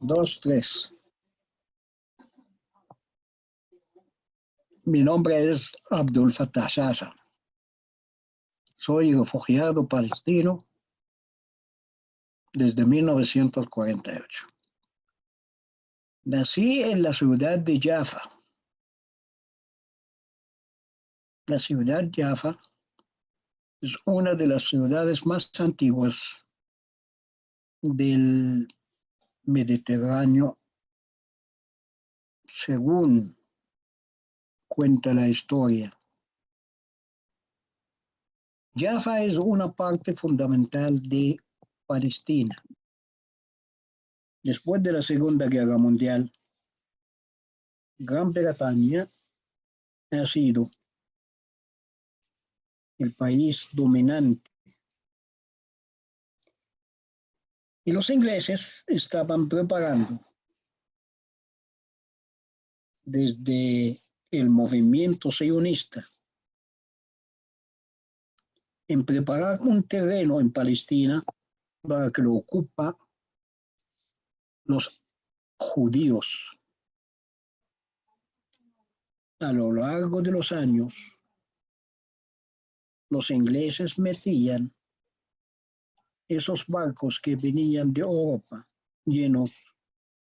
Dos, tres. Mi nombre es Abdul Fattah Sasa. Soy refugiado palestino desde 1948. Nací en la ciudad de Jaffa. La ciudad Jaffa es una de las ciudades más antiguas del Mediterráneo, según cuenta la historia. Jaffa es una parte fundamental de Palestina. Después de la Segunda Guerra Mundial, Gran Bretaña ha sido el país dominante. Y los ingleses estaban preparando desde el movimiento sionista en preparar un terreno en Palestina para que lo ocupa los judíos. A lo largo de los años, los ingleses metían esos barcos que venían de Europa llenos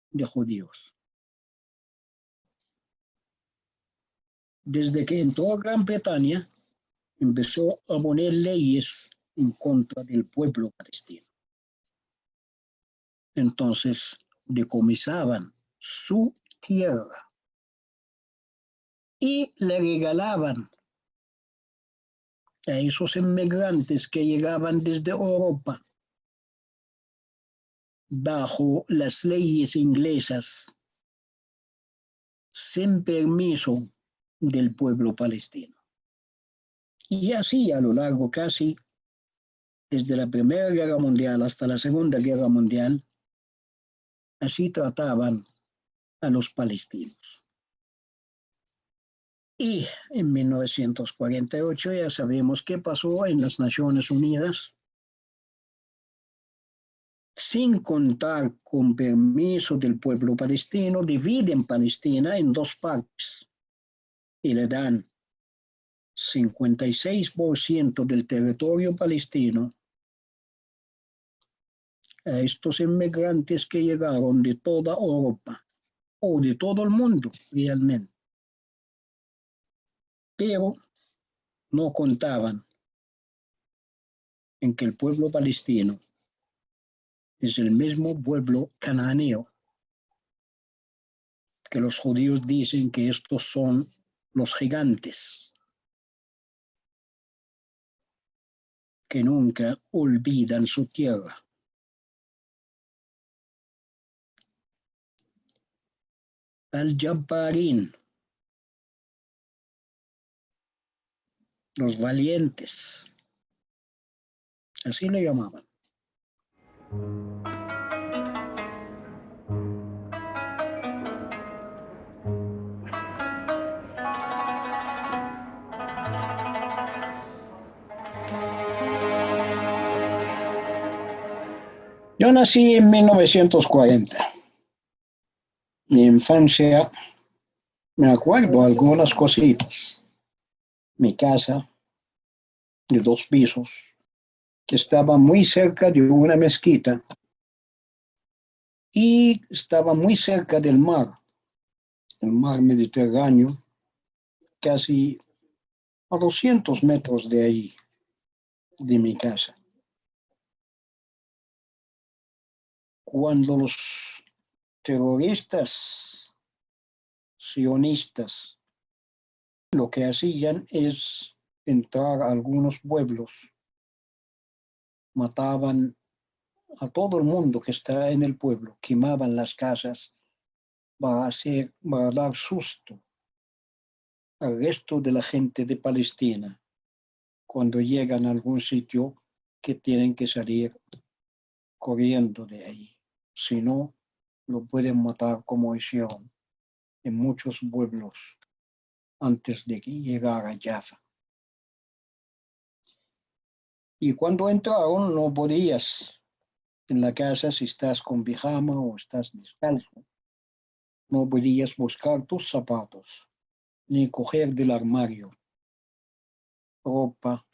de judíos. Desde que entró a Gran Bretaña, empezó a poner leyes en contra del pueblo palestino. Entonces decomisaban su tierra y le regalaban a esos inmigrantes que llegaban desde Europa bajo las leyes inglesas sin permiso del pueblo palestino. Y así a lo largo casi desde la Primera Guerra Mundial hasta la Segunda Guerra Mundial, así trataban a los palestinos. Y en 1948 ya sabemos qué pasó en las Naciones Unidas. Sin contar con permiso del pueblo palestino, dividen Palestina en dos partes y le dan 56% del territorio palestino a estos inmigrantes que llegaron de toda Europa o de todo el mundo realmente. Pero no contaban en que el pueblo palestino es el mismo pueblo cananeo, que los judíos dicen que estos son los gigantes, que nunca olvidan su tierra. Al-Jabbarín, los valientes, así le llamaban. Yo nací en 1940. Mi infancia, me acuerdo algunas cositas. Mi casa de 2 pisos, que estaba muy cerca de una mezquita y estaba muy cerca del mar, el mar Mediterráneo, casi a 200 metros de ahí, de mi casa. Cuando los terroristas sionistas lo que hacían es entrar a algunos pueblos, mataban a todo el mundo que está en el pueblo, quemaban las casas para dar susto al resto de la gente de Palestina cuando llegan a algún sitio que tienen que salir corriendo de ahí. Si no, lo pueden matar como hicieron en muchos pueblos antes de llegar a Jaffa. Y cuando entraron no podías En la casa, si estás con pijama o estás descalzo, no podías buscar tus zapatos, ni coger del armario ropa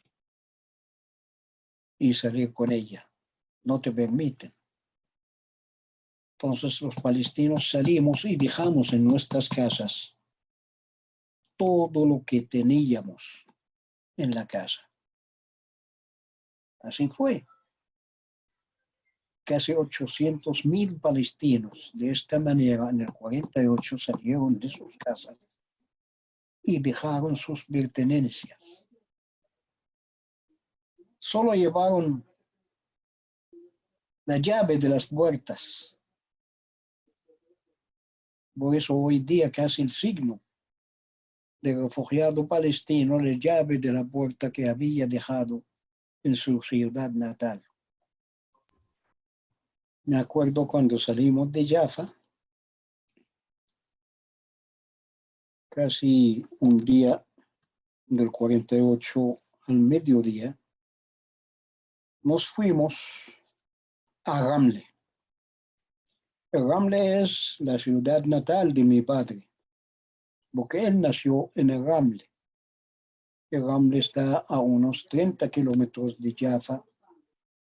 y salir con ella. No te permiten. Entonces los palestinos salimos y dejamos en nuestras casas todo lo que teníamos en la casa. Así fue. Casi 800.000 palestinos de esta manera en el 48 salieron de sus casas y dejaron sus pertenencias. Solo llevaron la llave de las puertas. Por eso hoy día casi el signo de refugiado palestino, la llave de la puerta que había dejado en su ciudad natal. Me acuerdo cuando salimos de Jaffa, casi un día del 48 al mediodía, nos fuimos a Ramle. Ramle es la ciudad natal de mi padre, porque él nació en el Ramle. El Ramle está a unos 30 kilómetros de Jaffa,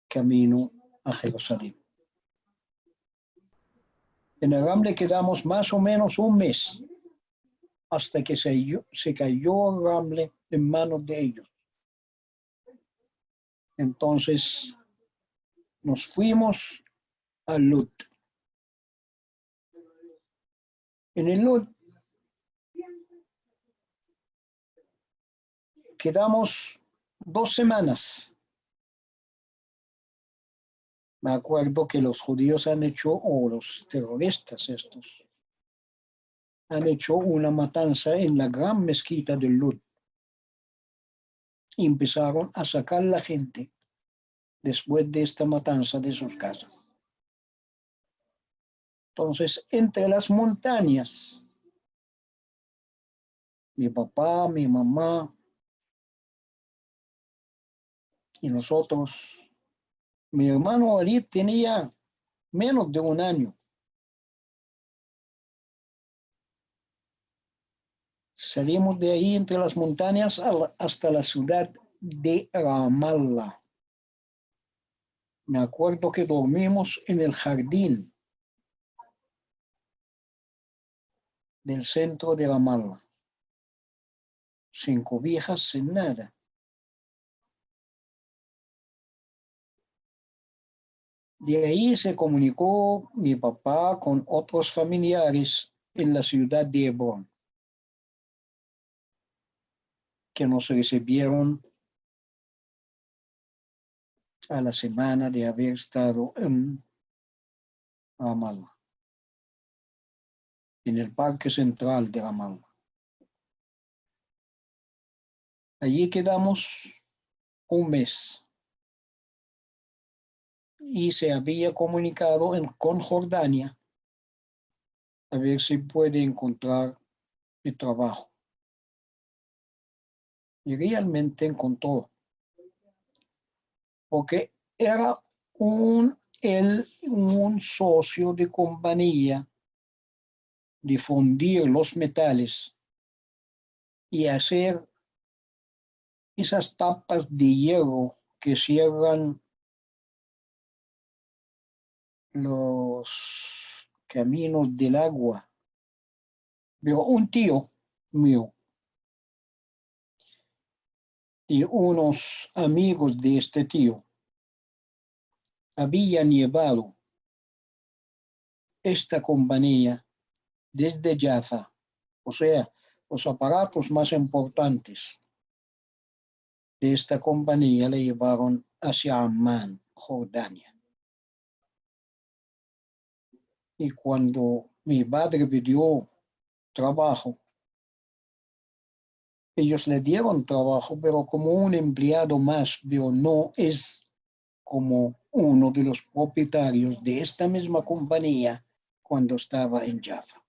camino a Jerusalén. En el Ramle quedamos más o menos un mes, hasta que se cayó el Ramle en manos de ellos. Entonces nos fuimos a Lud. En el Lud quedamos 2 semanas. Me acuerdo que los judíos han hecho, o los terroristas estos, han hecho una matanza en la gran mezquita del Lud. Y empezaron a sacar la gente después de esta matanza de sus casas. Entonces, entre las montañas, mi papá, mi mamá y nosotros, mi hermano Ali tenía menos de un año. Salimos de ahí entre las montañas hasta la ciudad de Ramallah. Me acuerdo que dormimos en el jardín del centro de Ramallah, sin cobijas, sin nada. De ahí se comunicó mi papá con otros familiares en la ciudad de Hebrón, que nos recibieron a la semana de haber estado en Ramallah, en el parque central de Ramallah. Allí quedamos un mes y se había comunicado con Jordania a ver si puede encontrar el trabajo. Y realmente encontró, porque era un socio de compañía de fundir los metales y hacer esas tapas de hierro que cierran los caminos del agua. Pero un tío mío y unos amigos de este tío habían llevado esta compañía desde Jaffa, o sea, los aparatos más importantes de esta compañía le llevaron hacia Amán, Jordania. Y cuando mi padre pidió trabajo, ellos le dieron trabajo, pero como un empleado más, pero no es como uno de los propietarios de esta misma compañía cuando estaba en Jaffa.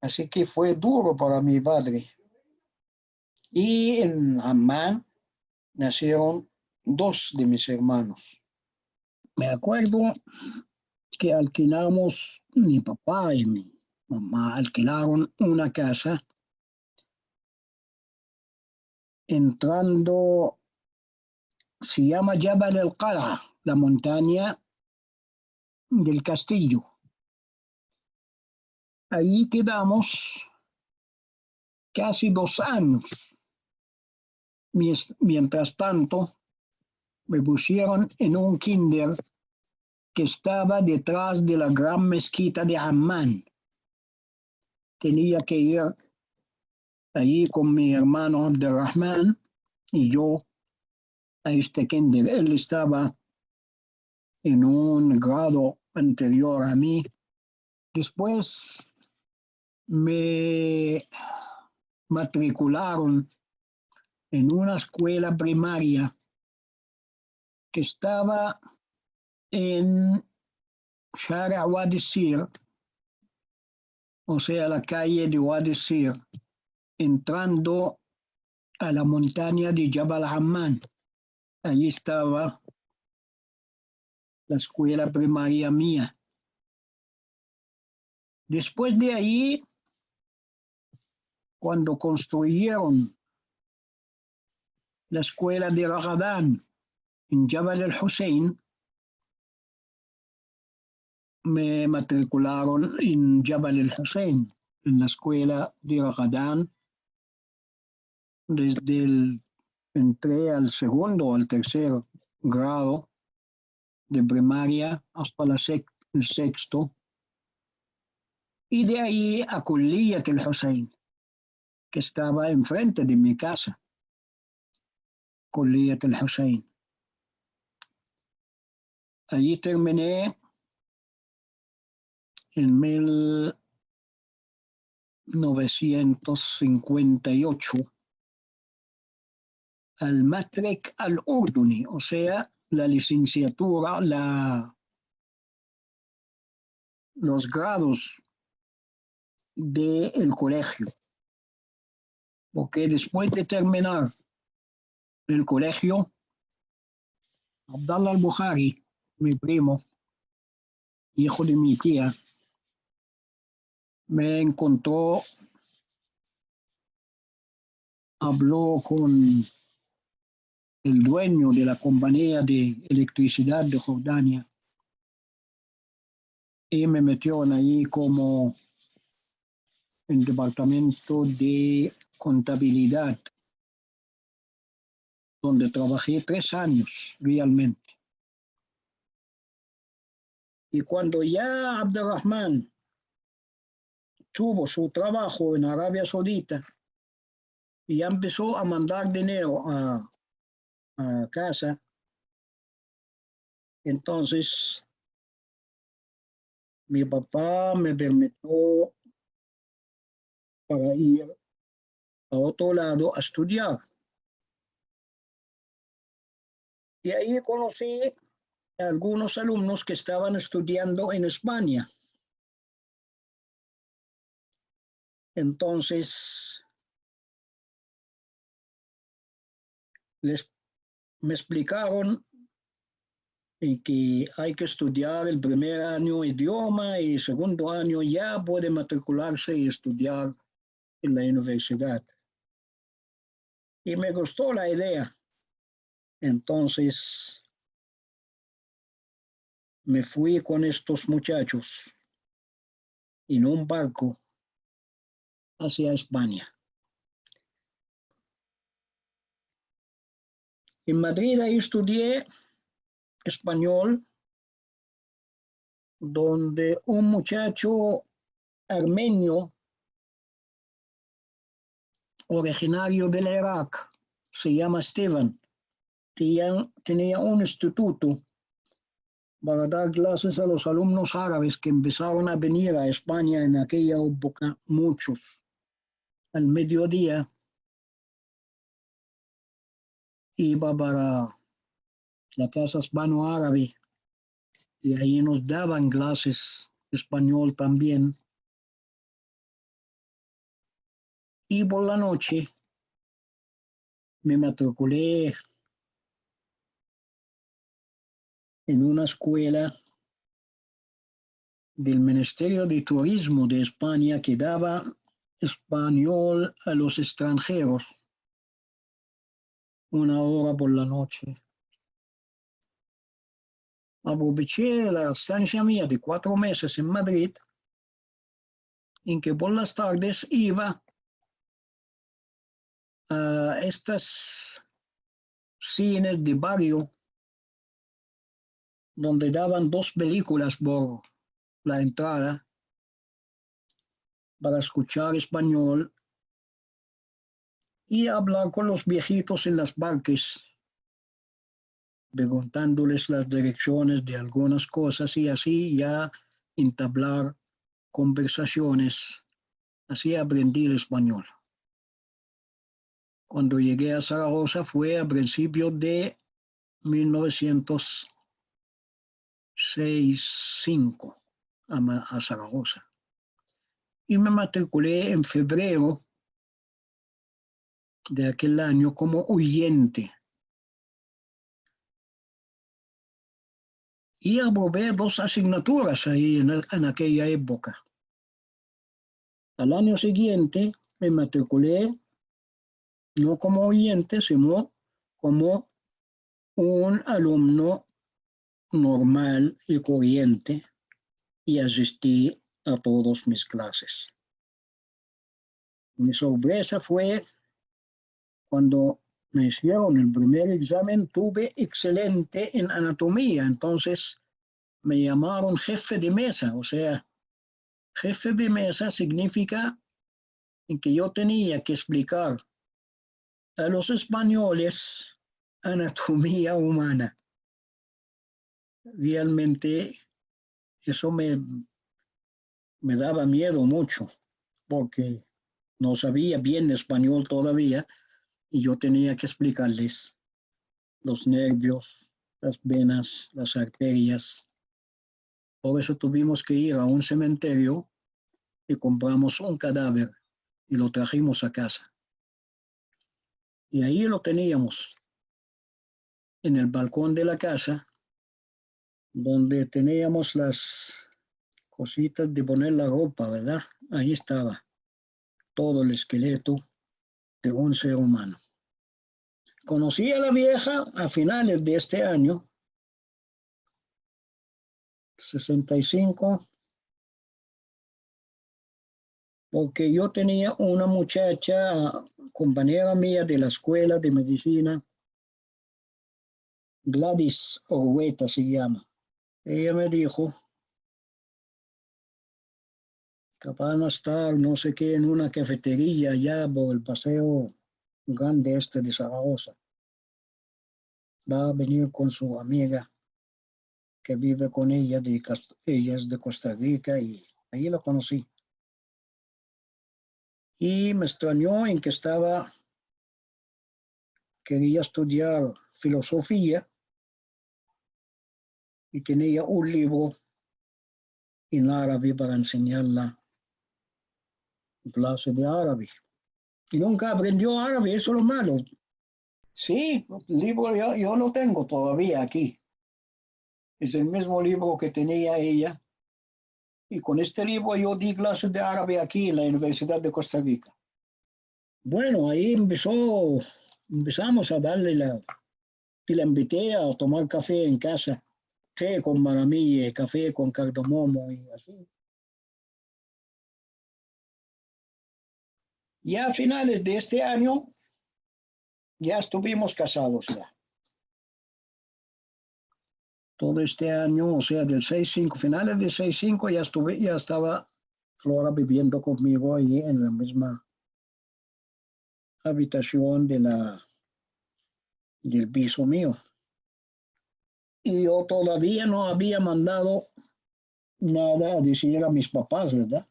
Así que fue duro para mi padre. Y en Amán nacieron dos de mis hermanos. Me acuerdo que alquilamos, mi papá y mi mamá alquilaron una casa entrando, se llama Jabal al-Qala, la montaña del castillo. Ahí quedamos casi 2 años. Mientras tanto, me pusieron en un kinder que estaba detrás de la gran mezquita de Amman. Tenía que ir allí con mi hermano Abdelrahman y yo a este kinder. Él estaba en un grado anterior a mí. Después me matricularon en una escuela primaria que estaba en Shara Wadi Sir, o sea, la calle de Wadi Sir, entrando a la montaña de Jabal Amman. Allí estaba la escuela primaria mía. Después de ahí, cuando construyeron la escuela de Ragadán en Jabal al-Hussein, me matricularon en Jabal al-Hussein, en la escuela de Ragadán. Entré al segundo o al tercer grado de primaria hasta el sexto, y de ahí a Kulliyat al-Hussein, que estaba enfrente de mi casa. Kulliyat al-Hussein. Allí terminé en 1958 al Matrek al-Urduni, o sea, la licenciatura, los grados del colegio. Porque después de terminar el colegio, Abdallah al-Bukhari, mi primo, hijo de mi tía, me encontró, habló con el dueño de la compañía de electricidad de Jordania y me metieron ahí como en el departamento de contabilidad, donde trabajé 3 años realmente. Y cuando ya Abdelrahman tuvo su trabajo en Arabia Saudita y ya empezó a mandar dinero a casa, entonces mi papá me permitió para ir a otro lado a estudiar. Y ahí conocí a algunos alumnos que estaban estudiando en España. Entonces me explicaron que hay que estudiar el primer año idioma y el segundo año ya puede matricularse y estudiar en la universidad. Y me gustó la idea. Entonces me fui con estos muchachos en un barco hacia España. En Madrid ahí estudié español, donde un muchacho armenio originario del Irak, se llama Steven, tenía un instituto para dar clases a los alumnos árabes que empezaron a venir a España en aquella época, muchos, al mediodía. Iba para la casa hispano-árabe y ahí nos daban clases de español también. Y por la noche me matriculé en una escuela del Ministerio de Turismo de España que daba español a los extranjeros, 1 hora por la noche. Aproveché la estancia mía de 4 meses en Madrid, en que por las tardes iba a estas cines de barrio donde daban 2 películas por la entrada para escuchar español y hablar con los viejitos en las parques, preguntándoles las direcciones de algunas cosas y así ya entablar conversaciones. Así aprendí el español. Cuando llegué a Zaragoza fue a principios de 1965 a Zaragoza. Y me matriculé en febrero de aquel año como oyente. Y aprobé 2 asignaturas ahí en aquella época. Al año siguiente me matriculé no como oyente, sino como un alumno normal y corriente y asistí a todas mis clases. Mi sorpresa fue cuando me hicieron el primer examen, tuve excelente en anatomía, entonces me llamaron jefe de mesa, o sea, jefe de mesa significa que yo tenía que explicar a los españoles anatomía humana. Realmente eso me daba miedo mucho, porque no sabía bien español todavía y yo tenía que explicarles los nervios, las venas, las arterias. Por eso tuvimos que ir a un cementerio y compramos un cadáver y lo trajimos a casa. Y ahí lo teníamos, en el balcón de la casa, donde teníamos las cositas de poner la ropa, ¿verdad? Ahí estaba todo el esqueleto de un ser humano. Conocí a la vieja a finales de este año, 65, porque yo tenía una muchacha, compañera mía de la escuela de medicina, Gladys Orhueta se llama. Ella me dijo que van a estar no sé qué en una cafetería allá por el paseo grande este de Zaragoza. Va a venir con su amiga que vive con ella, ella es de Costa Rica y ahí la conocí. Y me extrañó en que quería estudiar filosofía y tenía un libro en árabe para enseñarla clase de árabe. Y nunca aprendió árabe, eso es lo malo. Sí, el libro yo lo tengo todavía aquí. Es el mismo libro que tenía ella. Y con este libro yo di clases de árabe aquí en la Universidad de Costa Rica. Bueno, ahí empezamos a darle y la invité a tomar café en casa. Té con maramille, café con cardamomo y así. Ya a finales de este año ya estuvimos casados ya. Todo este año, o sea, del 65, finales del 65 ya estaba Flora viviendo conmigo ahí en la misma habitación del piso mío. Y yo todavía no había mandado nada a decir a mis papás, ¿verdad?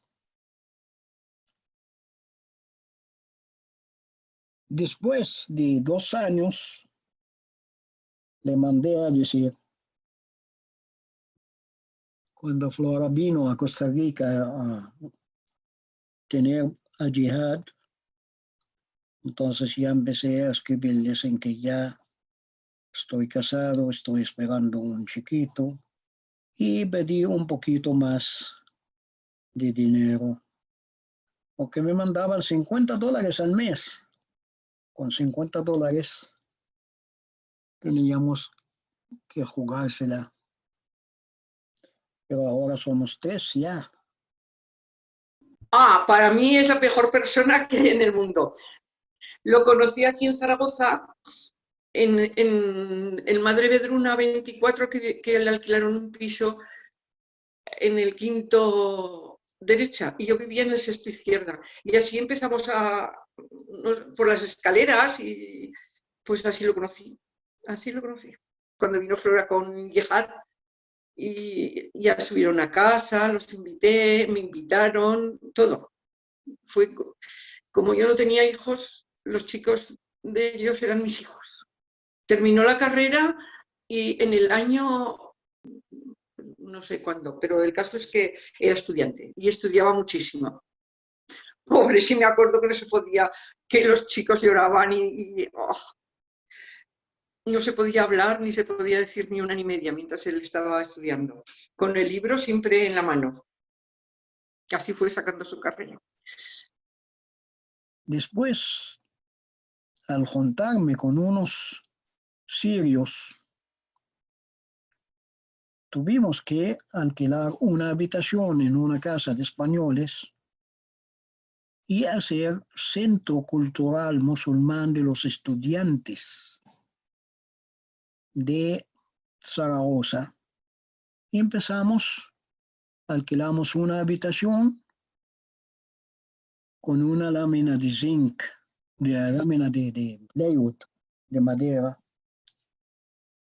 Después de 2 años, le mandé a decir, cuando Flora vino a Costa Rica a tener a Jihad, entonces ya empecé a escribirles en que ya Estoy casado, estoy esperando un chiquito y pedí un poquito más de dinero, porque me mandaban $50 al mes. Con $50 teníamos que jugársela, pero ahora somos 3 ya. Ah, para mí es la mejor persona que hay en el mundo. Lo conocí aquí en Zaragoza, en Madre Vedruna 24, que le alquilaron un piso en el quinto derecha y yo vivía en el sexto izquierda. Y así empezamos por las escaleras y pues así lo conocí. Así lo conocí. Cuando vino Flora con Yehad y ya subieron a casa, los invité, me invitaron, todo. Fue como yo no tenía hijos, los chicos de ellos eran mis hijos. Terminó la carrera y en el año, no sé cuándo, pero el caso es que era estudiante y estudiaba muchísimo. Pobre, sí me acuerdo que no se podía, que los chicos lloraban no se podía hablar ni se podía decir ni una ni media mientras él estaba estudiando, con el libro siempre en la mano. Así fue sacando su carrera. Después, al juntarme con unos sirios, tuvimos que alquilar una habitación en una casa de españoles y hacer centro cultural musulmán de los estudiantes de Zaragoza. Y alquilamos una habitación con una lámina de zinc, de la lámina de plywood, de madera,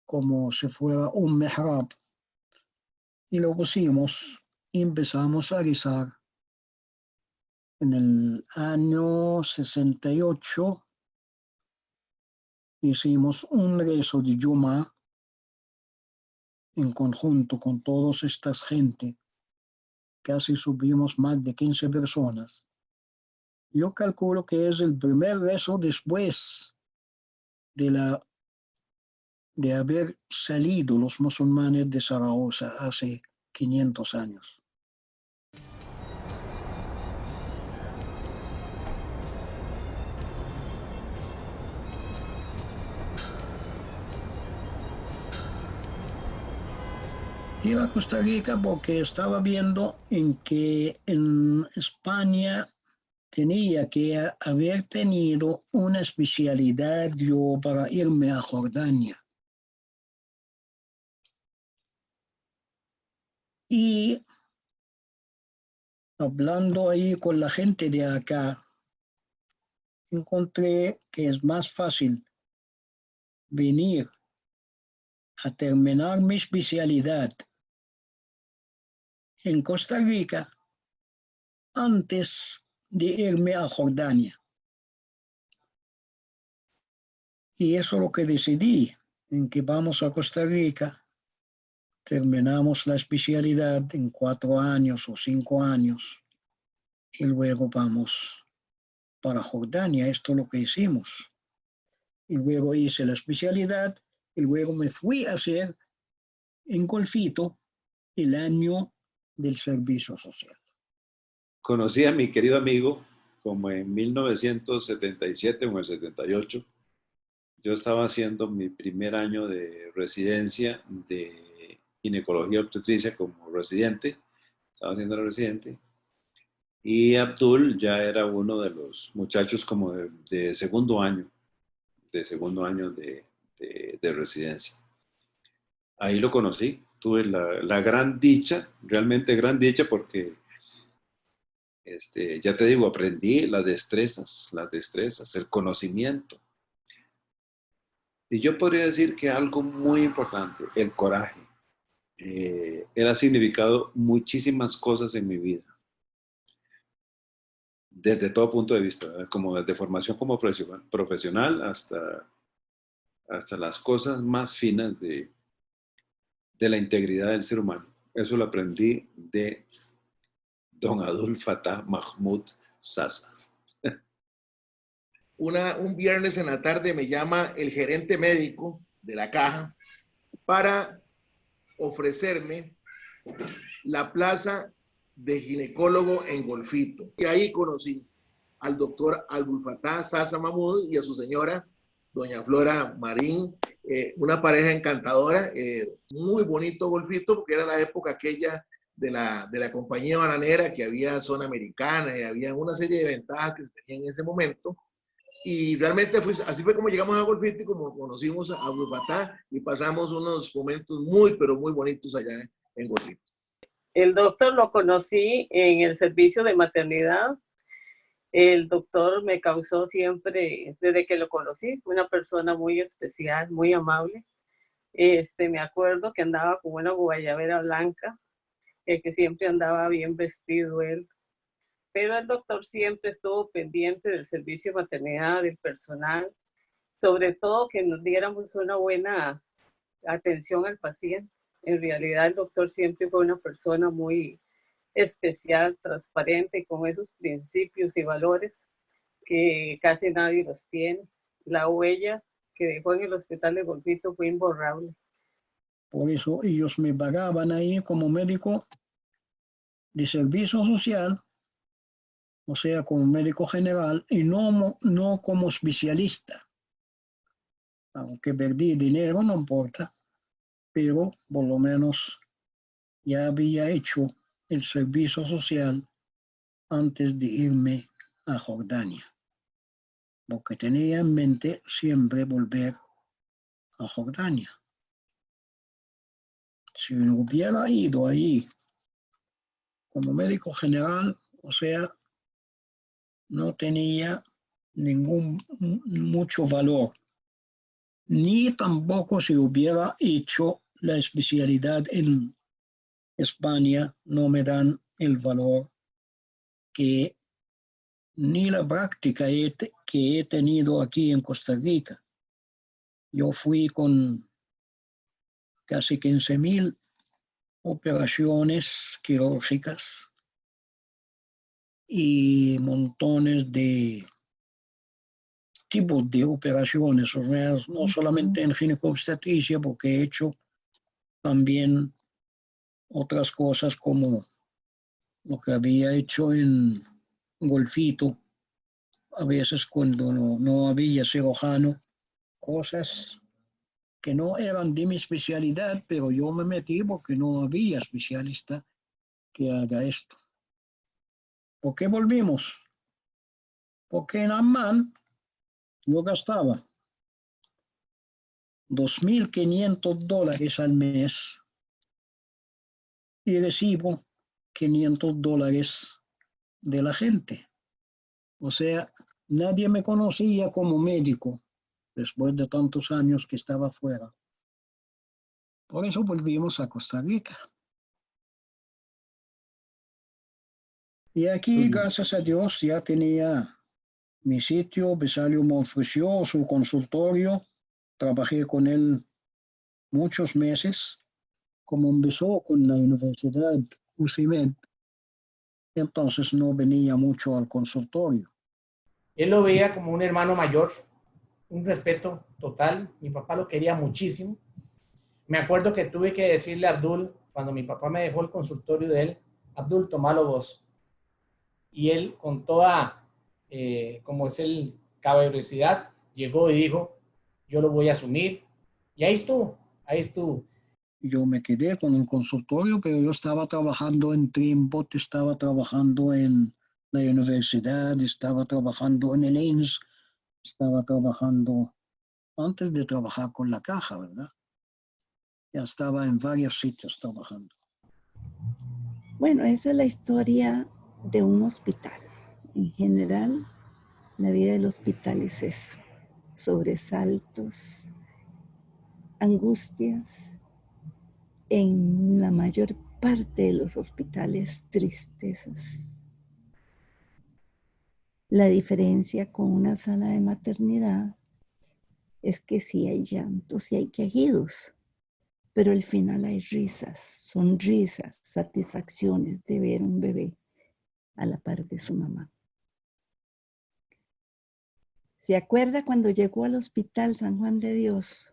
como si fuera un mihrab. Y lo pusimos y empezamos a rezar. En el año 68 hicimos un rezo de Yuma en conjunto con toda esta gente. Casi subimos más de 15 personas. Yo calculo que es el primer rezo después de haber salido los musulmanes de Zaragoza hace 500 años. Iba a Costa Rica porque estaba viendo en que en España tenía que haber tenido una especialidad yo para irme a Jordania. Y hablando ahí con la gente de acá, encontré que es más fácil venir a terminar mi especialidad en Costa Rica antes de irme a Jordania. Y eso es lo que decidí, en que vamos a Costa Rica, terminamos la especialidad en 4 años o 5 años y luego vamos para Jordania. Esto es lo que hicimos. Y luego hice la especialidad y luego me fui a hacer en Golfito el año del servicio social. Conocí a mi querido amigo como en 1977 o en el 78. Yo estaba haciendo mi primer año de residencia de ginecología obstetricia como residente. Estaba haciendo la residente. Y Abdul ya era uno de los muchachos como de segundo año de residencia. Ahí lo conocí. Tuve la gran dicha, realmente gran dicha, porque ya te digo, aprendí las destrezas, el conocimiento. Y yo podría decir que algo muy importante, el coraje. Él ha significado muchísimas cosas en mi vida, desde todo punto de vista, ¿verdad? Como desde formación como profesional hasta las cosas más finas de la integridad del ser humano. Eso lo aprendí de don Abdul Fattah Mahmoud Sasa. Un viernes en la tarde me llama el gerente médico de la caja para ofrecerme la plaza de ginecólogo en Golfito. Y ahí conocí al doctor Abdul Fattah Sasa Mahmoud y a su señora, doña Flora Marín, una pareja encantadora, muy bonito Golfito, porque era la época aquella de la compañía bananera, que había zona americana y había una serie de ventajas que se tenían en ese momento. Y realmente así fue como llegamos a Golfito y como conocimos a Abdul Fattah y pasamos unos momentos muy, pero muy bonitos allá en Golfito. El doctor lo conocí en el servicio de maternidad. El doctor me causó siempre, desde que lo conocí, una persona muy especial, muy amable. Me acuerdo que andaba con una guayabera blanca, que siempre andaba bien vestido él. Pero el doctor siempre estuvo pendiente del servicio de maternidad, del personal, sobre todo que nos diéramos una buena atención al paciente. En realidad el doctor siempre fue una persona muy especial, transparente, con esos principios y valores que casi nadie los tiene. La huella que dejó en el hospital de Golfito fue imborrable. Por eso ellos me pagaban ahí como médico de servicio social, o sea, como médico general, y no como especialista. Aunque perdí dinero, no importa, pero por lo menos ya había hecho el servicio social antes de irme a Jordania, porque tenía en mente siempre volver a Jordania. Si no hubiera ido ahí como médico general, o sea, no tenía mucho valor, ni tampoco si hubiera hecho la especialidad en España, no me dan el valor que ni la práctica que he tenido aquí en Costa Rica. Yo fui con casi 15,000 operaciones quirúrgicas y montones de tipos de operaciones, o sea, no solamente en ginecobstetricia, porque he hecho también otras cosas como lo que había hecho en Golfito, a veces cuando no había cirujano, cosas que no eran de mi especialidad, pero yo me metí porque no había especialista que haga esto. ¿Por qué volvimos? Porque en Amman yo gastaba $2,500 al mes y recibo $500 de la gente. O sea, nadie me conocía como médico después de tantos años que estaba fuera. Por eso volvimos a Costa Rica. Y aquí, gracias a Dios, ya tenía mi sitio. Besalio me ofreció su consultorio. Trabajé con él muchos meses. Como empezó con la Universidad UCIMED, entonces no venía mucho al consultorio. Él lo veía como un hermano mayor, un respeto total. Mi papá lo quería muchísimo. Me acuerdo que tuve que decirle a Abdul, cuando mi papá me dejó el consultorio de él, Abdul, tomalo vos. Y él, con toda, como es el caballerosidad, llegó y dijo, yo lo voy a asumir. Y ahí estuvo, ahí estuvo. Yo me quedé con el consultorio, pero yo estaba trabajando en Trimbot, estaba trabajando en la universidad, estaba trabajando en el INS, estaba trabajando antes de trabajar con la caja, ¿verdad? Ya estaba en varios sitios trabajando. Bueno, esa es la historia de un hospital. En general, la vida del hospital es esa: sobresaltos, angustias, en la mayor parte de los hospitales, tristezas. La diferencia con una sala de maternidad es que sí hay llantos, sí hay quejidos, pero al final hay risas, sonrisas, satisfacciones de ver un bebé a la par de su mamá. ¿Se acuerda cuando llegó al Hospital San Juan de Dios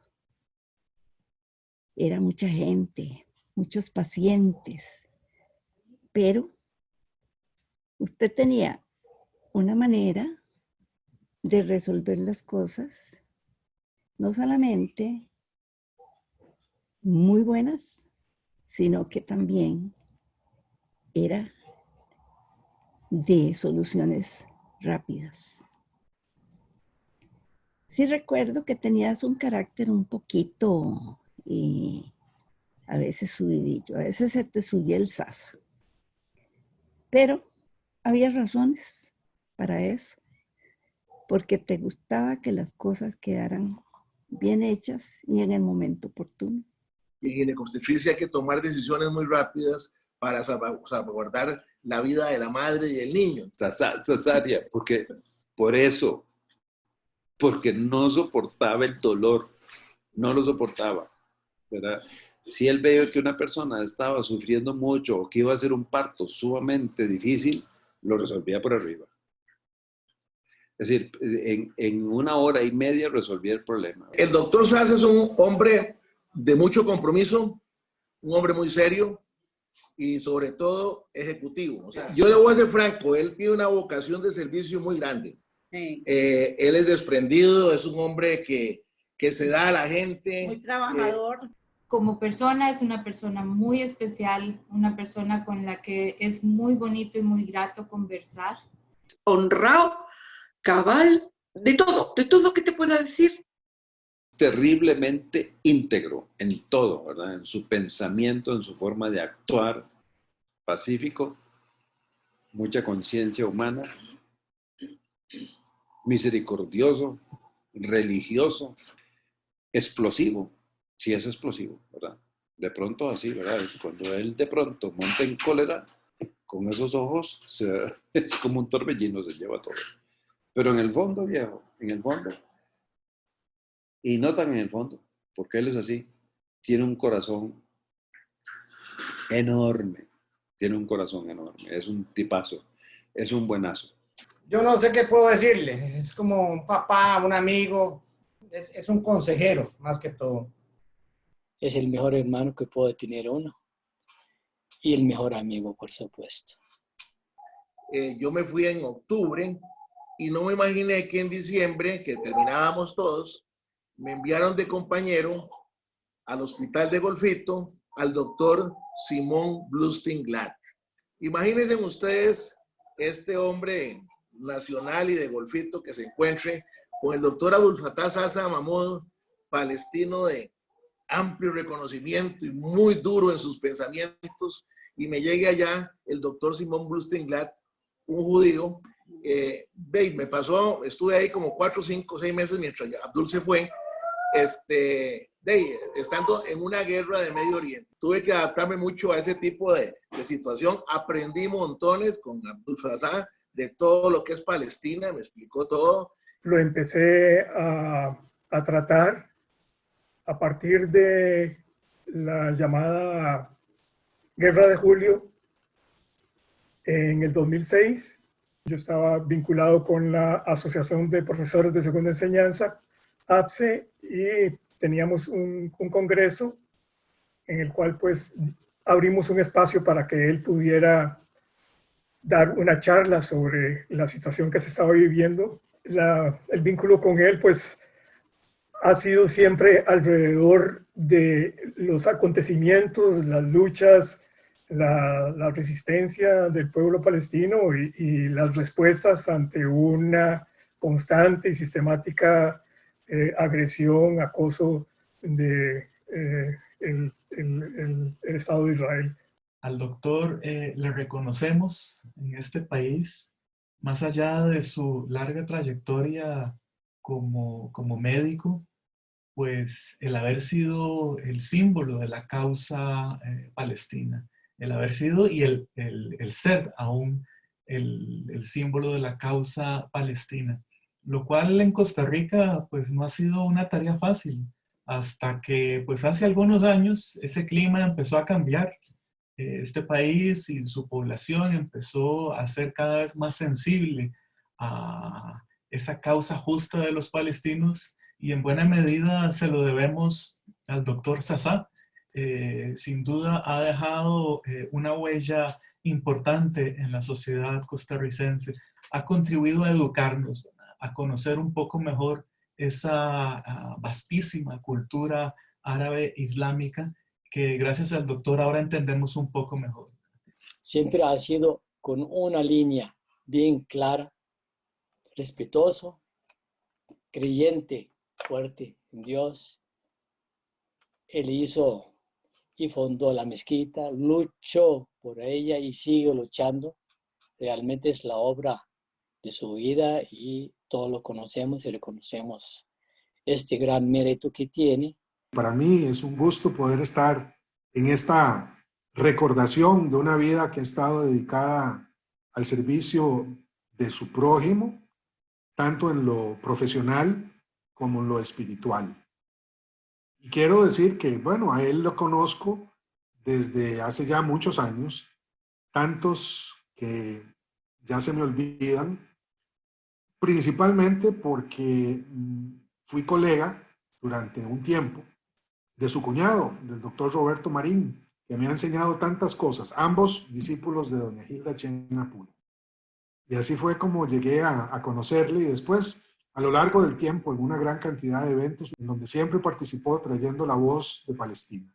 era mucha gente, muchos pacientes, pero usted tenía una manera de resolver las cosas, no solamente muy buenas, sino que también era de soluciones rápidas. Sí recuerdo que tenías un carácter un poquito, a veces subidillo, a veces se te subía el sasa, pero había razones para eso, porque te gustaba que las cosas quedaran bien hechas y en el momento oportuno. Y en ginecobstetricia hay que tomar decisiones muy rápidas para salvaguardar la vida de la madre y el niño. Cesárea, porque no soportaba el dolor, no lo soportaba, ¿verdad? Si él veía que una persona estaba sufriendo mucho o que iba a ser un parto sumamente difícil, lo resolvía por arriba. Es decir, en 1 hora y media resolvía el problema. El doctor Sasa es un hombre de mucho compromiso, un hombre muy serio y sobre todo ejecutivo. O sea, yo le voy a ser franco, él tiene una vocación de servicio muy grande. Sí. Él es desprendido, es un hombre que se da a la gente. Muy trabajador. Como persona es una persona muy especial, una persona con la que es muy bonito y muy grato conversar. Honrado, cabal, de todo que te pueda decir. Terriblemente íntegro en todo, ¿verdad? En su pensamiento, en su forma de actuar, pacífico, mucha conciencia humana, misericordioso, religioso, explosivo, sí es explosivo, ¿verdad? De pronto así, ¿verdad? Cuando él de pronto monta en cólera, con esos ojos, es como un torbellino, se lleva todo. Pero en el fondo, viejo, en el fondo, y no tan en el fondo, porque él es así, tiene un corazón enorme, es un tipazo, es un buenazo. Yo no sé qué puedo decirle, es como un papá, un amigo, es un consejero más que todo. Es el mejor hermano que puede tener uno y el mejor amigo, por supuesto. Yo me fui en octubre y no me imaginé que en diciembre, que terminábamos todos, me enviaron de compañero al hospital de Golfito al doctor Simón Bluestein-Glatt. Imagínense ustedes este hombre nacional y de Golfito que se encuentre con el doctor Abdul Fattah Sasa Mahmoud, palestino de amplio reconocimiento y muy duro en sus pensamientos, y me llegue allá el doctor Simón Bluestein-Glatt, un judío. Me pasó, estuve ahí como 4, 5, 6 meses mientras Abdul se fue, estando en una guerra de Medio Oriente. Tuve que adaptarme mucho a ese tipo de situación. Aprendí montones con Abdul Fattah de todo lo que es Palestina, me explicó todo. Lo empecé a tratar a partir de la llamada Guerra de Julio en el 2006. Yo estaba vinculado con la Asociación de Profesores de Segunda Enseñanza, APSE, y teníamos un congreso en el cual pues abrimos un espacio para que él pudiera dar una charla sobre la situación que se estaba viviendo. El vínculo con él pues ha sido siempre alrededor de los acontecimientos, las luchas, la resistencia del pueblo palestino y las respuestas ante una constante y sistemática agresión, acoso del Estado de Israel. Al doctor le reconocemos en este país, más allá de su larga trayectoria como médico, pues el haber sido el símbolo de la causa palestina, el haber sido y el ser aún el símbolo de la causa palestina, lo cual en Costa Rica pues no ha sido una tarea fácil, hasta que pues hace algunos años ese clima empezó a cambiar. Este país y su población empezó a ser cada vez más sensible a esa causa justa de los palestinos, y en buena medida se lo debemos al doctor Sasa, sin duda ha dejado una huella importante en la sociedad costarricense. Ha contribuido a educarnos, a conocer un poco mejor esa vastísima cultura árabe islámica que gracias al doctor ahora entendemos un poco mejor. Siempre ha sido con una línea bien clara, respetuoso, creyente, fuerte en Dios. Él hizo y fundó la mezquita, luchó por ella y sigue luchando. Realmente es la obra de su vida y todos lo conocemos y reconocemos este gran mérito que tiene. Para mí es un gusto poder estar en esta recordación de una vida que ha estado dedicada al servicio de su prójimo, tanto en lo profesional como en lo espiritual. Y quiero decir que, bueno, a él lo conozco desde hace ya muchos años, tantos que ya se me olvidan, principalmente porque fui colega durante un tiempo de su cuñado, del doctor Roberto Marín, que me ha enseñado tantas cosas, ambos discípulos de doña Hilda Chen Apuy. Y así fue como llegué a conocerle y después, a lo largo del tiempo, en una gran cantidad de eventos en donde siempre participó trayendo la voz de Palestina.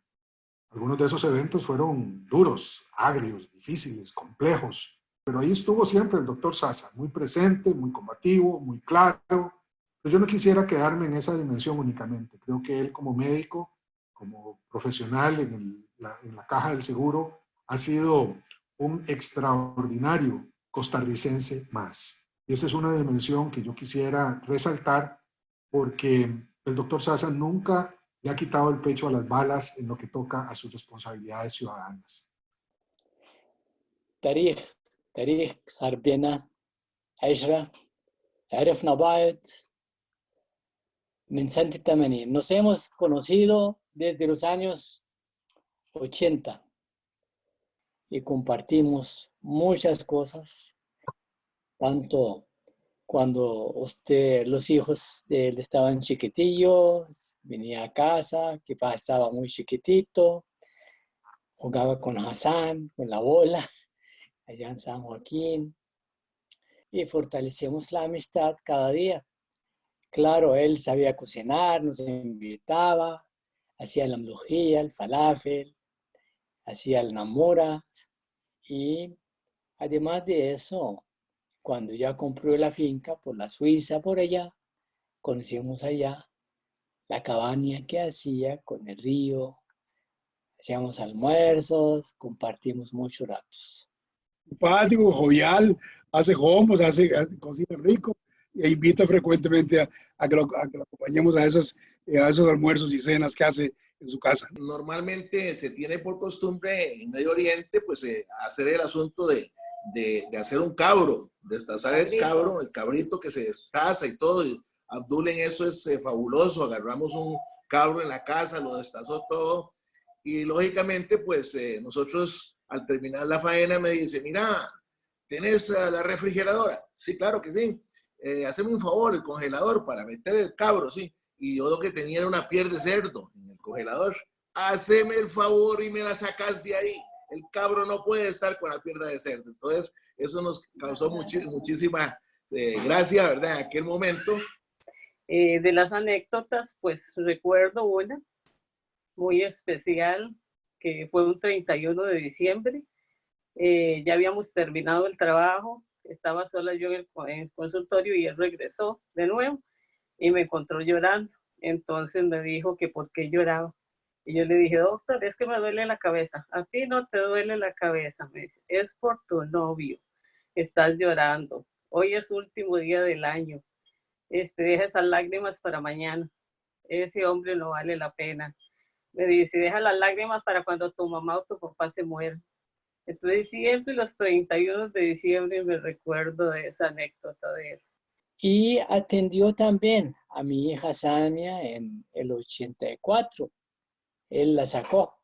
Algunos de esos eventos fueron duros, agrios, difíciles, complejos, pero ahí estuvo siempre el doctor Sasa, muy presente, muy combativo, muy claro. Pero yo no quisiera quedarme en esa dimensión únicamente. Creo que él como médico, como profesional en la Caja del Seguro, ha sido un extraordinario costarricense más. Y esa es una dimensión que yo quisiera resaltar porque el doctor Sasa nunca le ha quitado el pecho a las balas en lo que toca a sus responsabilidades ciudadanas. تاريخ صار بينا عشرة عرفنا بعض من سنة 80. Nos hemos conocido desde los años 80 y compartimos muchas cosas, tanto cuando los hijos de él estaban chiquitillos, venía a casa, que papá estaba muy chiquitito, jugaba con Hassan, con la bola, allá en San Joaquín, y fortalecemos la amistad cada día. Claro, él sabía cocinar, nos invitaba, hacía la mlujía, el falafel, hacía el namura, y además de eso, cuando ya compró la finca por la Suiza, por allá, conocimos allá la cabaña que hacía con el río, hacíamos almuerzos, compartimos muchos ratos. Simpático, jovial, hace homos, cocina rico e invita frecuentemente a que lo acompañemos a esos almuerzos y cenas que hace en su casa. Normalmente se tiene por costumbre en Medio Oriente pues hacer el asunto de hacer un cabro, destazar el cabro, el cabrito que se destaza y todo. Y Abdul en eso es fabuloso. Agarramos un cabro en la casa, lo destazó todo y lógicamente pues nosotros al terminar la faena me dice, mira, ¿tienes la refrigeradora? Sí, claro que sí. Haceme un favor, el congelador para meter el cabro, sí. Y yo lo que tenía era una piel de cerdo en el congelador. Haceme el favor y me la sacas de ahí. El cabro no puede estar con la pierna de cerdo. Entonces, eso nos causó muchísima gracia, ¿verdad? En aquel momento. De las anécdotas, pues recuerdo una muy especial, que fue un 31 de diciembre. Ya habíamos terminado el trabajo, estaba sola yo en el consultorio y él regresó de nuevo y me encontró llorando. Entonces me dijo que por qué lloraba. Y yo le dije, doctor, es que me duele la cabeza. A ti no te duele la cabeza, me dice, es por tu novio, estás llorando. Hoy es último día del año, deja esas lágrimas para mañana. Ese hombre no vale la pena. Me dice, deja las lágrimas para cuando tu mamá o tu papá se mueran. Entonces siempre los 31 de diciembre me recuerdo de esa anécdota de él. Y atendió también a mi hija Samia en el 84. Él la sacó,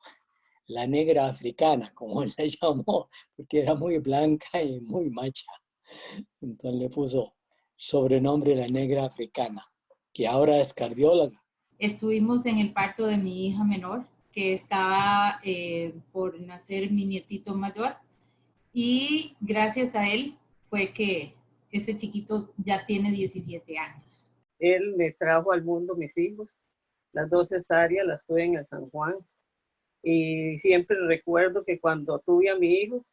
la negra africana, como él la llamó, porque era muy blanca y muy macha. Entonces le puso sobrenombre la negra africana, que ahora es cardióloga. Estuvimos en el parto de mi hija menor que estaba por nacer mi nietito mayor, y gracias a él fue que ese chiquito ya tiene 17 años. Él me trajo al mundo mis hijos, las 2 cesáreas las tuve en el San Juan, y siempre recuerdo que cuando tuve a mi hijo,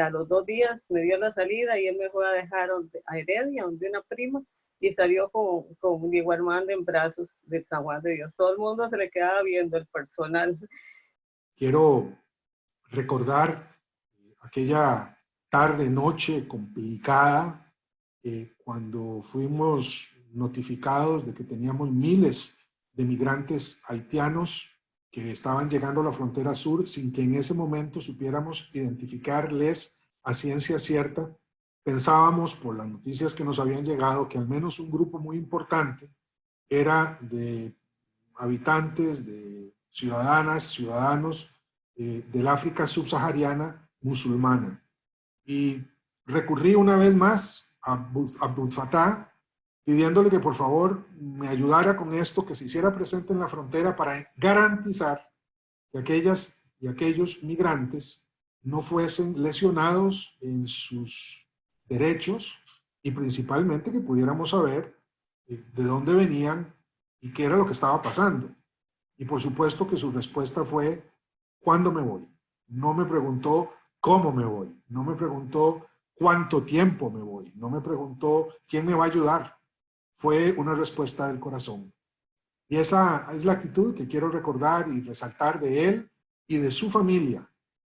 a los 2 días me dio la salida y él me fue a dejar a Heredia, donde una prima, y salió con Diego Armando en brazos del San Juan de Dios. Todo el mundo se le quedaba viendo, el personal. Quiero recordar aquella tarde, noche complicada, cuando fuimos notificados de que teníamos miles de migrantes haitianos que estaban llegando a la frontera sur sin que en ese momento supiéramos identificarles a ciencia cierta. Pensábamos, por las noticias que nos habían llegado, que al menos un grupo muy importante era de habitantes, de ciudadanas, ciudadanos del África subsahariana musulmana. Y recurrí una vez más a Abdul Fattah, pidiéndole que por favor me ayudara con esto, que se hiciera presente en la frontera para garantizar que aquellas y aquellos migrantes no fuesen lesionados en sus derechos y principalmente que pudiéramos saber de dónde venían y qué era lo que estaba pasando. Y por supuesto que su respuesta fue: ¿cuándo me voy? No me preguntó cómo me voy, no me preguntó cuánto tiempo me voy, no me preguntó quién me va a ayudar. Fue una respuesta del corazón. Y esa es la actitud que quiero recordar y resaltar de él y de su familia,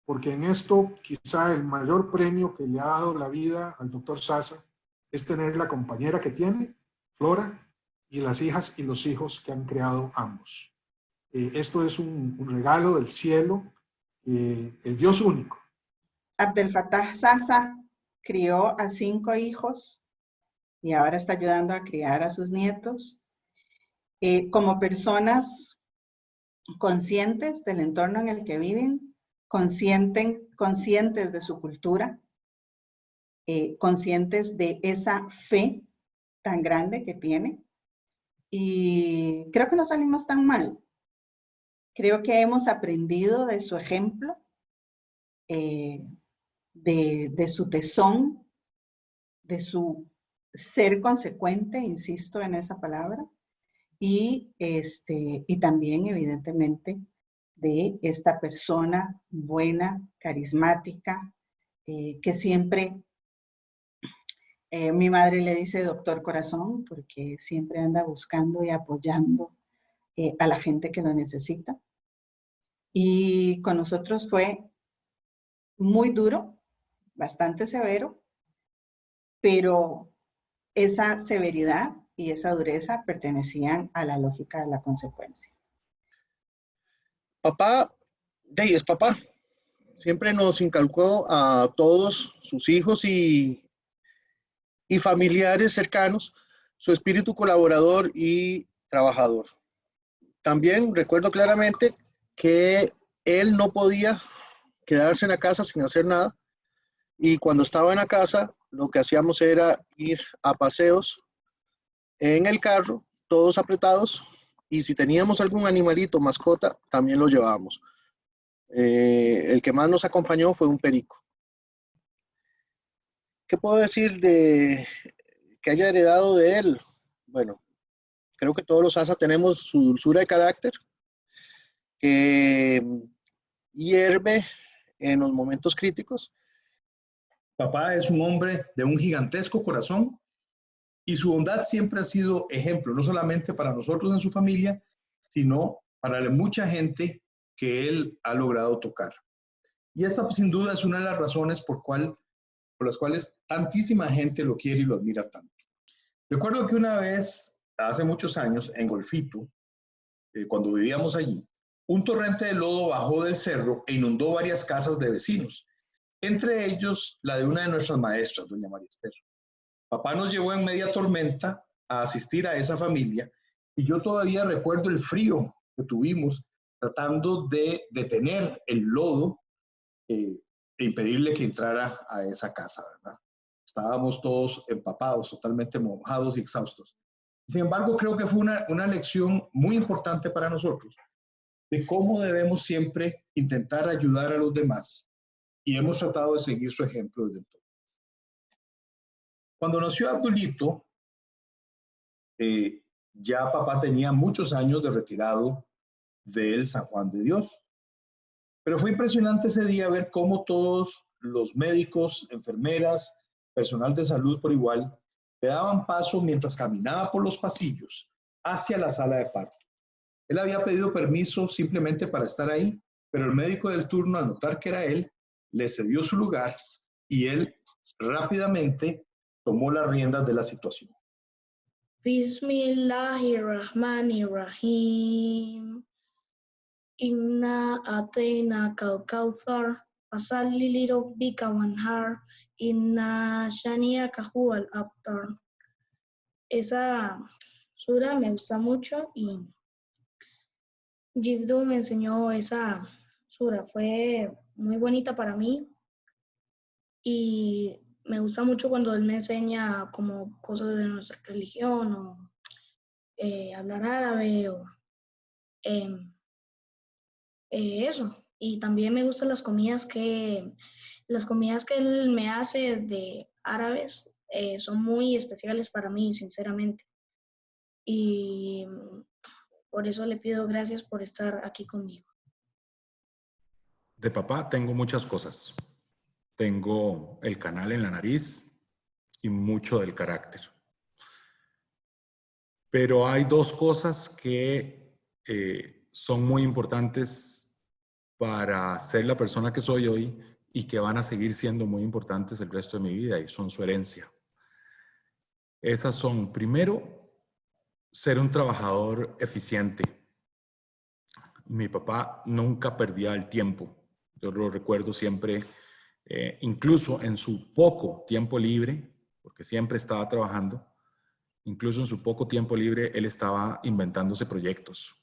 porque en esto quizá el mayor premio que le ha dado la vida al doctor Sasa es tener la compañera que tiene, Flora, y las hijas y los hijos que han creado ambos. Esto es un regalo del cielo, el Dios único. Abdel Fattah Sasa crió a 5 hijos y ahora está ayudando a criar a sus nietos como personas conscientes del entorno en el que viven, conscientes de su cultura, conscientes de esa fe tan grande que tiene. Y creo que no salimos tan mal. Creo que hemos aprendido de su ejemplo, de su tesón, de su ser consecuente, insisto en esa palabra, y también evidentemente de esta persona buena, carismática, que siempre, mi madre le dice doctor corazón, porque siempre anda buscando y apoyando a la gente que lo necesita. Y con nosotros fue muy duro, bastante severo, pero esa severidad y esa dureza pertenecían a la lógica de la consecuencia. Papá, es papá. Siempre nos inculcó a todos sus hijos y familiares cercanos su espíritu colaborador y trabajador. También recuerdo claramente que él no podía quedarse en la casa sin hacer nada, y cuando estaba en la casa lo que hacíamos era ir a paseos en el carro, todos apretados, y si teníamos algún animalito, mascota, también lo llevábamos. El que más nos acompañó fue un perico. ¿Qué puedo decir de que haya heredado de él? Bueno, creo que todos los Sasa tenemos su dulzura de carácter, que hierve en los momentos críticos. Papá es un hombre de un gigantesco corazón y su bondad siempre ha sido ejemplo, no solamente para nosotros en su familia, sino para mucha gente que él ha logrado tocar. Y esta sin duda es una de las razones por las cuales tantísima gente lo quiere y lo admira tanto. Recuerdo que una vez, hace muchos años, en Golfito, cuando vivíamos allí, un torrente de lodo bajó del cerro e inundó varias casas de vecinos, entre ellos la de una de nuestras maestras, doña María Esther. Papá nos llevó en media tormenta a asistir a esa familia y yo todavía recuerdo el frío que tuvimos tratando de detener el lodo e impedirle que entrara a esa casa, ¿verdad? Estábamos todos empapados, totalmente mojados y exhaustos. Sin embargo, creo que fue una lección muy importante para nosotros, de cómo debemos siempre intentar ayudar a los demás. Y hemos tratado de seguir su ejemplo desde entonces. Cuando nació Abdulito, ya papá tenía muchos años de retirado del San Juan de Dios. Pero fue impresionante ese día ver cómo todos los médicos, enfermeras, personal de salud por igual, le daban paso mientras caminaba por los pasillos hacia la sala de parto. Él había pedido permiso simplemente para estar ahí, pero el médico del turno, al notar que era él, le cedió su lugar y él rápidamente tomó las riendas de la situación. Bismillahirrahmanirrahim. Inna atayna kal-kawthar, fasalli li rabbika wanhar, inna shani'aka huwal abtar. Esa sura me gusta mucho y Jibdu me enseñó esa sura. Fue muy bonita para mí y me gusta mucho cuando él me enseña como cosas de nuestra religión o hablar árabe o eso. Y también me gustan las comidas que él me hace de árabes. Son muy especiales para mí, sinceramente. Y por eso le pido gracias por estar aquí conmigo. De papá tengo muchas cosas. Tengo el canal en la nariz y mucho del carácter. Pero hay dos cosas que son muy importantes para ser la persona que soy hoy y que van a seguir siendo muy importantes el resto de mi vida, y son su herencia. Esas son, primero, ser un trabajador eficiente. Mi papá nunca perdía el tiempo. Yo lo recuerdo siempre, incluso en su poco tiempo libre, porque siempre estaba trabajando, incluso en su poco tiempo libre, él estaba inventándose proyectos.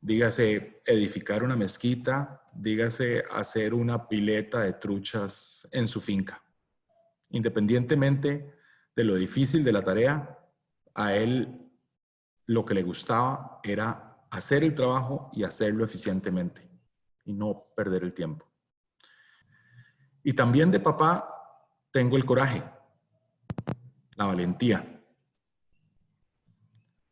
Dígase edificar una mezquita, dígase hacer una pileta de truchas en su finca. Independientemente de lo difícil de la tarea, a él lo que le gustaba era hacer el trabajo y hacerlo eficientemente y no perder el tiempo. Y también de papá tengo el coraje, la valentía.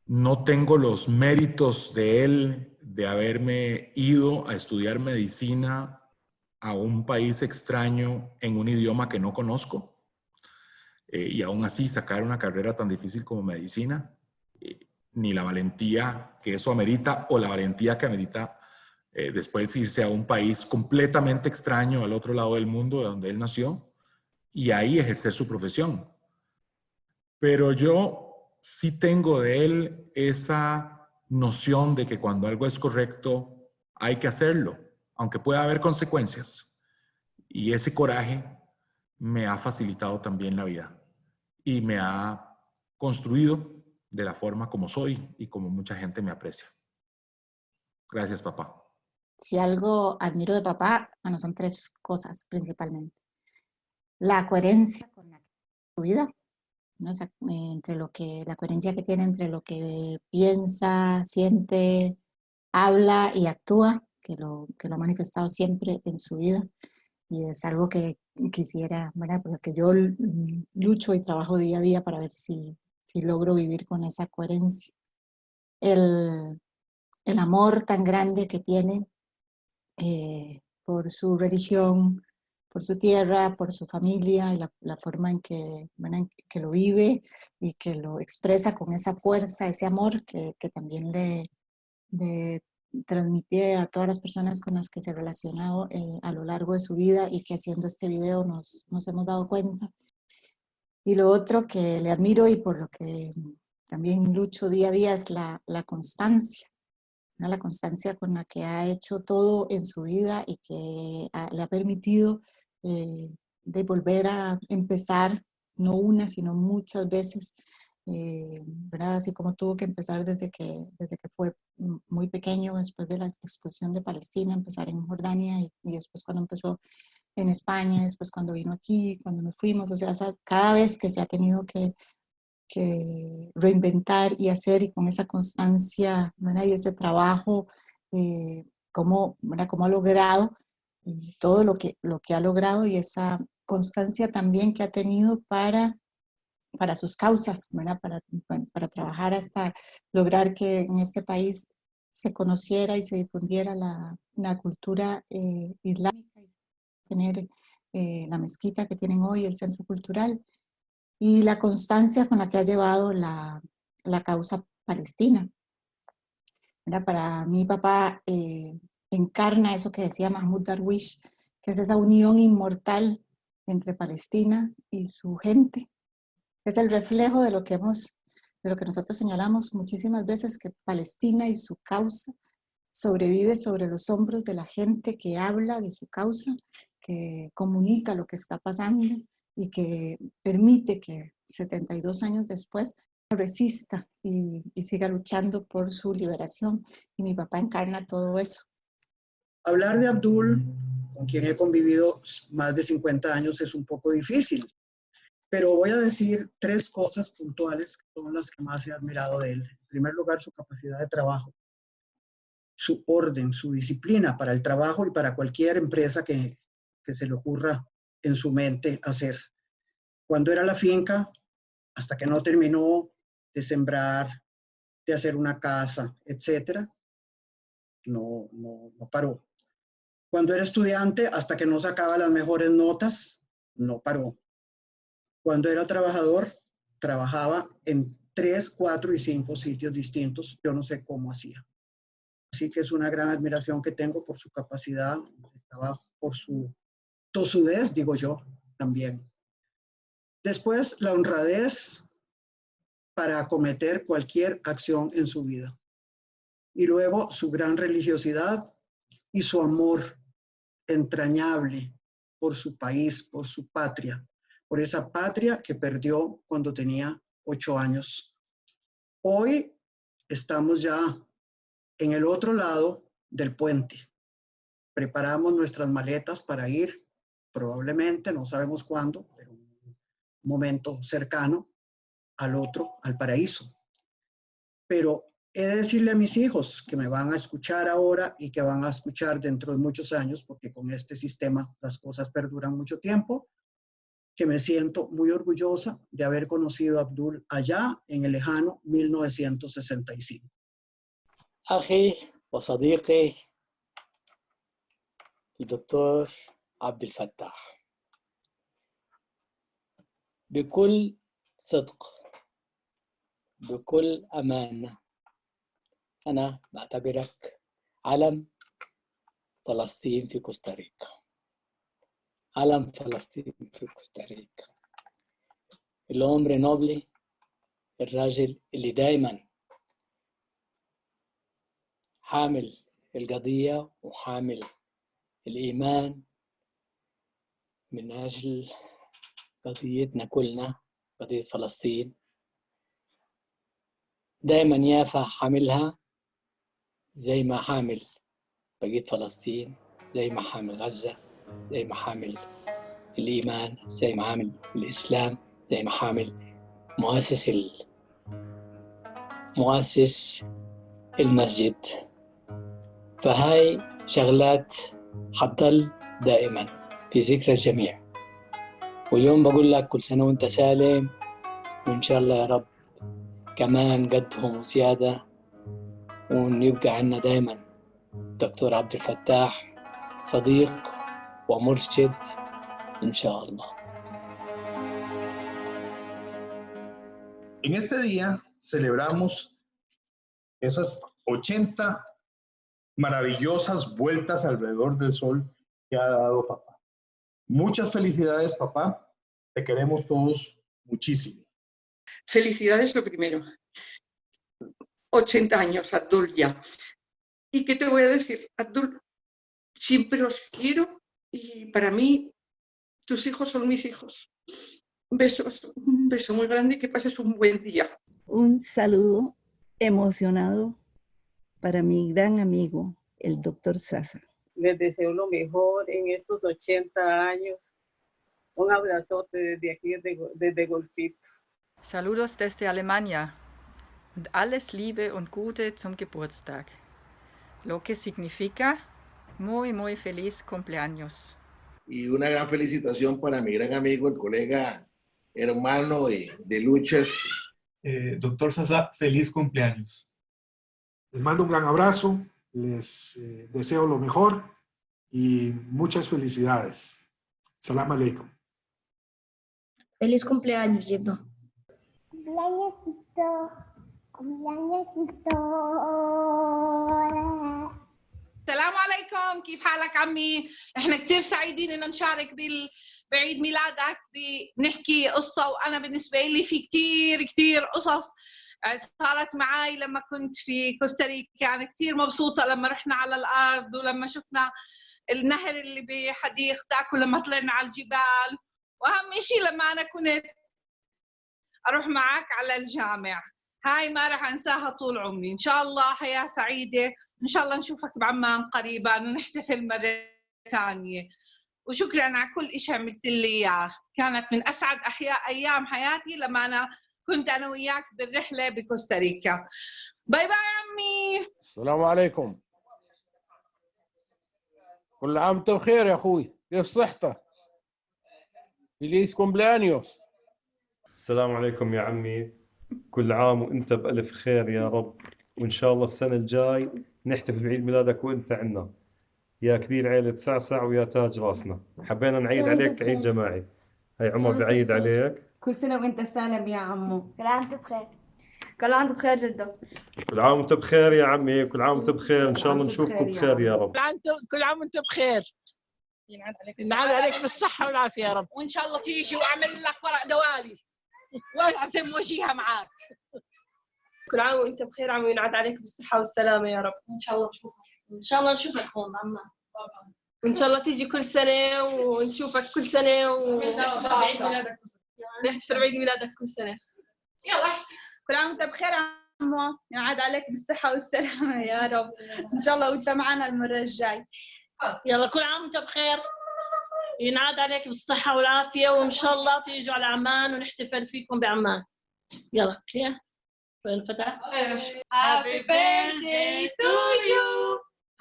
No tengo los méritos de él de haberme ido a estudiar medicina a un país extraño en un idioma que no conozco y aún así sacar una carrera tan difícil como medicina, ni la valentía que eso amerita o la valentía que amerita después irse a un país completamente extraño al otro lado del mundo de donde él nació y ahí ejercer su profesión. Pero yo sí tengo de él esa noción de que cuando algo es correcto hay que hacerlo, aunque pueda haber consecuencias. Y ese coraje me ha facilitado también la vida y me ha construido de la forma como soy y como mucha gente me aprecia. Gracias, papá. Si algo admiro de papá, bueno, son tres cosas principalmente. La coherencia con su vida, ¿no? O sea, la coherencia que tiene entre lo que piensa, siente, habla y actúa, que lo ha manifestado siempre en su vida. Y es algo que quisiera, ¿verdad? Porque yo lucho y trabajo día a día para ver si logro vivir con esa coherencia. El amor tan grande que tiene por su religión, por su tierra, por su familia, y la forma en que lo vive y que lo expresa con esa fuerza, ese amor que también le transmite a todas las personas con las que se ha relacionado a lo largo de su vida y que haciendo este video nos hemos dado cuenta. Y lo otro que le admiro y por lo que también lucho día a día es la constancia, ¿no? La constancia con la que ha hecho todo en su vida y que le ha permitido de volver a empezar, no una, sino muchas veces, ¿verdad? Así como tuvo que empezar desde que fue muy pequeño, después de la expulsión de Palestina, empezar en Jordania y después cuando empezó en España, después cuando vino aquí, cuando nos fuimos, o sea, cada vez que se ha tenido que reinventar y hacer, y con esa constancia, ¿verdad? Y ese trabajo cómo ha logrado todo lo que ha logrado y esa constancia también que ha tenido para sus causas, ¿verdad? Para trabajar hasta lograr que en este país se conociera y se difundiera la cultura islámica, y tener la mezquita que tienen hoy, el centro cultural, y la constancia con la que ha llevado la causa palestina. ¿Verdad? Para mi papá encarna eso que decía Mahmoud Darwish, que es esa unión inmortal entre Palestina y su gente. Es el reflejo de lo que nosotros señalamos muchísimas veces, que Palestina y su causa sobrevive sobre los hombros de la gente que habla de su causa, que comunica lo que está pasando y que permite que 72 años después resista y siga luchando por su liberación. Y mi papá encarna todo eso. Hablar de Abdul, con quien he convivido más de 50 años, es un poco difícil. Pero voy a decir 3 cosas puntuales que son las que más he admirado de él. En primer lugar, su capacidad de trabajo, su orden, su disciplina para el trabajo y para cualquier empresa que se le ocurra en su mente hacer. Cuando era la finca, hasta que no terminó de sembrar, de hacer una casa, etc., no paró. Cuando era estudiante, hasta que no sacaba las mejores notas, no paró. Cuando era trabajador, trabajaba en 3, 4 y 5 sitios distintos. Yo no sé cómo hacía. Así que es una gran admiración que tengo por su capacidad de trabajo, por su tosudez, digo yo, también. Después, la honradez para acometer cualquier acción en su vida. Y luego, su gran religiosidad y su amor entrañable por su país, por su patria, por esa patria que perdió cuando tenía 8 años. Hoy estamos ya en el otro lado del puente. Preparamos nuestras maletas para ir, probablemente, no sabemos cuándo, pero un momento cercano, al paraíso. Pero he de decirle a mis hijos que me van a escuchar ahora y que van a escuchar dentro de muchos años, porque con este sistema las cosas perduran mucho tiempo, que me siento muy orgullosa de haber conocido a Abdul allá en el lejano 1965. أخي وصديقي الدكتور عبد الفتاح، بكل صدق، بكل أمانة، أنا بعتبرك علم فلسطين في كوستاريكا، علم فلسطين في كوستاريكا. الهombre noble، الراجل اللي دايما حامل القضية وحامل الإيمان من أجل قضيتنا كلنا، قضية فلسطين. دايما يافا حاملها زي ما حامل بقية فلسطين، زي ما حامل غزة، زي ما حامل الإيمان، زي ما حامل الإسلام، زي ما حامل مؤسس المسجد. فهاي شغلات حتضل دائما في ذكرى الجميع. واليوم بقول لك كل سنة وانت سالم، وإن شاء الله يا رب كمان قدهم وزيادة، ونبقى عنا دائما دكتور عبد الفتاح صديق ومرشد إن شاء الله. En este día celebramos esas 80 maravillosas vueltas alrededor del sol que ha dado papá. Muchas felicidades, papá. Te queremos todos muchísimo. Felicidades lo primero. 80 años, Abdul, ya. ¿Y qué te voy a decir, Abdul? Siempre os quiero y para mí tus hijos son mis hijos. Besos, un beso muy grande y que pases un buen día. Un saludo emocionado para mi gran amigo, el doctor Sasa. Les deseo lo mejor en estos 80 años. Un abrazote desde aquí, desde Golfito. Saludos desde Alemania und alles Liebe und Gute zum Geburtstag. lo que significa muy, muy feliz cumpleaños. Y una gran felicitación para mi gran amigo, el colega hermano de luchas. Doctor Sasa, feliz cumpleaños. Les mando un gran abrazo, les deseo lo mejor y muchas felicidades. Salam aleikum. Feliz cumpleaños, Jiddo. السلام عليكم، كيف حالك عمي؟ احنا كثير سعيدين انه نشارك بعيد ميلادك، بنحكي قصة. وانا بالنسبة لي في كثير قصص صارت معي لما كنت في كوستاريكا. انا كثير مبسوطة لما رحنا على الارض ولما شفنا النهر اللي بحديقتك ولما طلعنا على الجبال، واهم شيء لما انا كنت اروح معك على الجامع. هاي ما راح انساها طول عمري. ان شاء الله حياة سعيدة، ان شاء الله نشوفك بعمان قريبا ونحتفل مرة ثانية. وشكرا على كل شيء عملت لي اياه، كانت من اسعد ايام حياتي لما انا كنت انا وياك بالرحلة بكوستاريكا. باي باي عمي. السلام عليكم. كل عام وانت بخير يا اخوي، كيف صحتك؟ فيليس كومبلانيوس. السلام عليكم يا عمي، كل عام وانت بألف خير يا رب، وان شاء الله السنة الجاي نحتفل بعيد ميلادك وانت عنا يا كبير عيلة سعسع ويا تاج راسنا. حبينا نعيد عليك عيد جماعي. هاي عمر بعيد عليك. كل سنة وانت سالم يا عمو. كل عام وانت بخير. كل عام وانت بخير جدو. كل عام وانت بخير يا عمي، كل عام وانت بخير، ان شاء الله نشوفكم بخير يا رب. كل عام وانت بخير. ينعاد عليك بالصحة والعافية يا رب، وان شاء الله تيجي واعمل لك ورق دوالي واعزم وجيها معاك. كل عام وانت بخير عمو، ينعاد عليك بالصحة والسلامة يا رب. ان شاء الله نشوفك، ان شاء الله نشوفك هون عمان، وان شاء الله تيجي كل سنة ونشوفك كل سنة نحتفل بعيد ميلادك كل سنة. يلا كل عام وانت بخير عمو، ينعاد عليك بالصحة والسلامة يا رب، ان شاء الله وانت معنا المرة الجاي. يلا كل عام وانت بخير، ينعاد عليك بالصحة والعافية، وإن شاء الله تيجوا على عمان ونحتفل فيكم بعمان. يلا كيف؟ وين الفتاة؟ Happy birthday to you.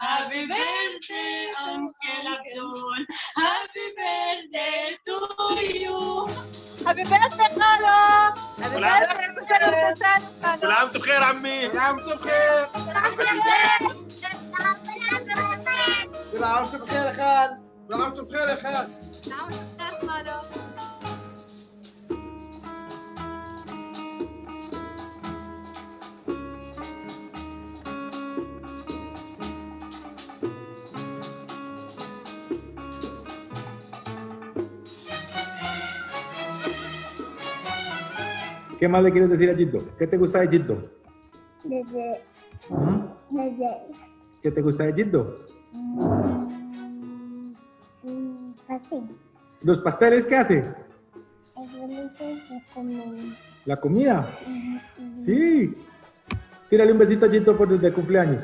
Happy birthday Uncle Abdul. Happy birthday to you. Happy birthday خالو. Happy birthday كل سنة وانت سعيد. كل عام وانت بخير عمي. كل عام وانت بخير. كل عام وانت بخير. كل عام وانت بخير يا خال. كل عام وانت بخير يا خال. كل عام وانت بخير خالو. ¿Qué más le quieres decir a Jiddo? ¿Qué te gusta de Jiddo? ¿Qué te gusta de Jiddo? Pastel. ¿Los pasteles qué hace? ¿La comida? Sí. Tírale un besito a Jiddo por el cumpleaños.